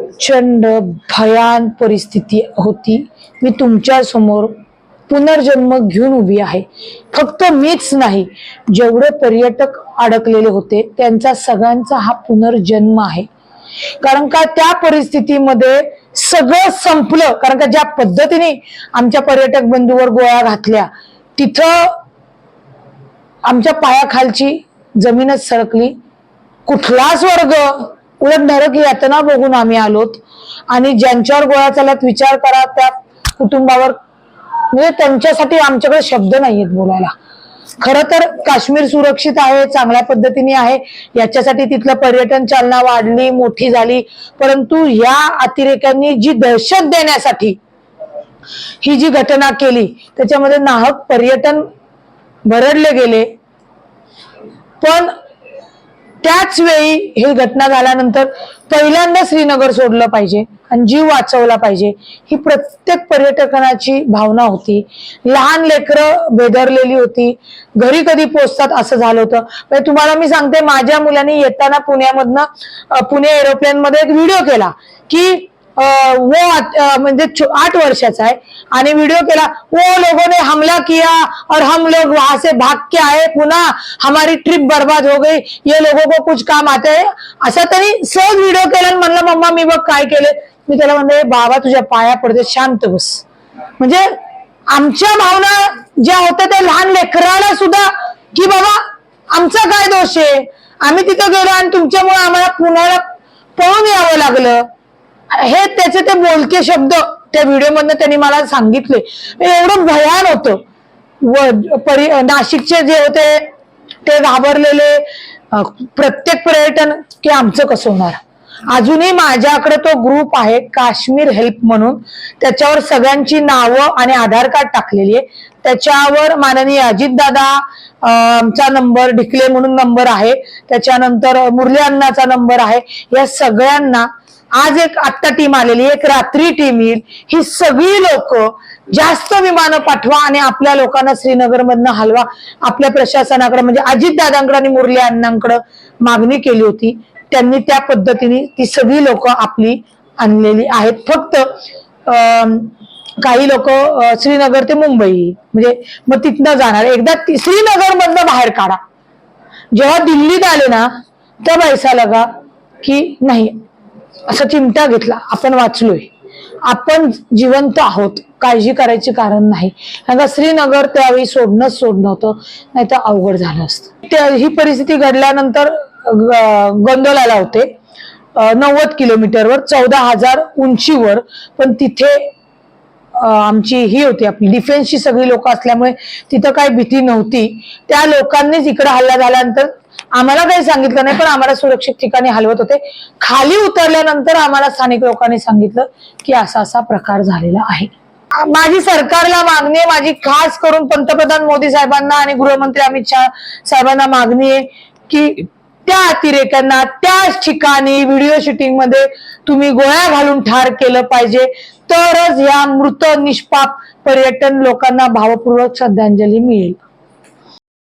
प्रचंड भयान परिस्थिती होती। मी तुमच्या समोर पुनर्जन्म घेऊन उभी आहे। फक्त मीच नाही, जेवढे पर्यटक अडकलेले होते त्यांचा सगळ्यांचा हा पुनर्जन्म आहे। कारण का त्या परिस्थितीमध्ये सगळं संपलं। कारण का ज्या पद्धतीने आमच्या पर्यटक बंधूवर गोळ्या घातल्या, तिथं आमच्या पायाखालची जमीनच सरकली। कुठलाच वर्ग, उलट नरक यातना बघून आम्ही आलोत। आणि ज्यांच्यावर गोळ्या चालत विचार करा, त्या कुटुंबावर म्हणजे त्यांच्यासाठी आमच्याकडे शब्द नाहीयेत बोलायला। खरं तर काश्मीर सुरक्षित आहे, चांगल्या पद्धतीने आहे, याच्यासाठी तिथलं पर्यटन चालना वाढली, मोठी झाली। परंतु या अतिरेक्यांनी जी दहशत देण्यासाठी ही जी घटना केली, त्याच्यामध्ये नाहक पर्यटन भरडले गेले। पण त्याच वेळी ही घटना झाल्यानंतर पहिल्यांदा श्रीनगर सोडलं पाहिजे आणि जीव वाचवला पाहिजे, ही प्रत्येक पर्यटकांची भावना होती। लहान लेकरं बेदरलेली होती, घरी कधी पोहोचतात असं झालं होतं। तुम्हाला मी सांगते, माझ्या मुलांनी येताना पुण्यामधनं पुणे एरोप्लेन मध्ये एक व्हिडिओ केला की वो म्हणजे 8 वर्षाचा आहे आणि व्हिडिओ केला, वो लोगों ने हमला किया और हम लोग वहां से भाग के आए, पुन्हा हमारी ट्रिप बर्बाद हो गई, ये लोगों को कुछ काम आते हैं, असा त्यांनी सहज व्हिडिओ केला। म्हणलं मम्मा मी बघ काय केले। मी त्याला म्हणले, बाबा तुझ्या पाया पडते, शांत बस। म्हणजे आमच्या भावना ज्या होत्या त्या लहान लेकराला सुद्धा की बाबा आमचा काय दोष आहे, आम्ही तिथं गेलो आणि तुमच्यामुळे आम्हाला पुण्याला पळून यावं लागलं, हे त्याचे ते बोलके शब्द त्या व्हिडिओ मधनं त्यांनी मला सांगितले। एवढं भयान होतं। नाशिकचे जे होते ते घाबरलेले प्रत्येक पर्यटन की आमचं कसं होणार। अजूनही माझ्याकडे तो ग्रुप आहे काश्मीर हेल्प म्हणून, त्याच्यावर सगळ्यांची नावं आणि आधार कार्ड टाकलेली आहे। त्याच्यावर माननीय अजितदादा चा नंबर, ढिकले म्हणून नंबर आहे, त्याच्यानंतर मुरली अण्णाचा नंबर आहे। या सगळ्यांना आज एक आत्ता टीम आलेली, एक रात्री टीम येईल। ही सगळी लोक जास्त विमानं पाठवा आणि आपल्या लोकांना श्रीनगर मधनं हलवा। आपल्या प्रशासनाकडे म्हणजे अजितदादांकडे आणि मुरली अण्णांकडे मागणी केली होती, त्यांनी त्या पद्धतीने ती सगळी लोक आपली आणलेली आहेत। फक्त काही लोक श्रीनगर ते मुंबई म्हणजे मग तिथनं जाणार, एकदा श्रीनगर मधनं बाहेर काढा। जेव्हा दिल्लीत आले ना तब ऐसा लगा की नाही, असा चिमटा घेतला, आपण वाचलोय, आपण जिवंत आहोत, काळजी करायची कारण नाही। कारण श्रीनगर त्यावेळी सोडणंच होतं, नाही तर अवघड झालं असतं। ही परिस्थिती घडल्यानंतर गोंदवल्याला होते 90 किलोमीटरवर 14,000 उंचीवर, पण तिथे आमची ही होती आपली डिफेन्सची सगळी लोक असल्यामुळे तिथं काही भीती नव्हती। त्या लोकांनीच इकडे हल्ला झाल्यानंतर आम्हाला काही सांगितलं नाही, पण आम्हाला सुरक्षित ठिकाणी हलवत होते। खाली उतरल्यानंतर आम्हाला स्थानिक लोकांनी सांगितलं की असा असा प्रकार झालेला आहे। माझी सरकारला मागणी आहे, माझी खास करून पंतप्रधान मोदी साहेबांना आणि गृहमंत्री अमित शहा साहेबांना मागणी आहे की त्या अतिरेक्यांना त्याच ठिकाणी व्हिडिओ शूटिंग मध्ये तुम्ही गोळ्या घालून ठार केलं पाहिजे, तरच या मृत निष्पाप पर्यटन लोकांना भावपूर्वक श्रद्धांजली मिळेल।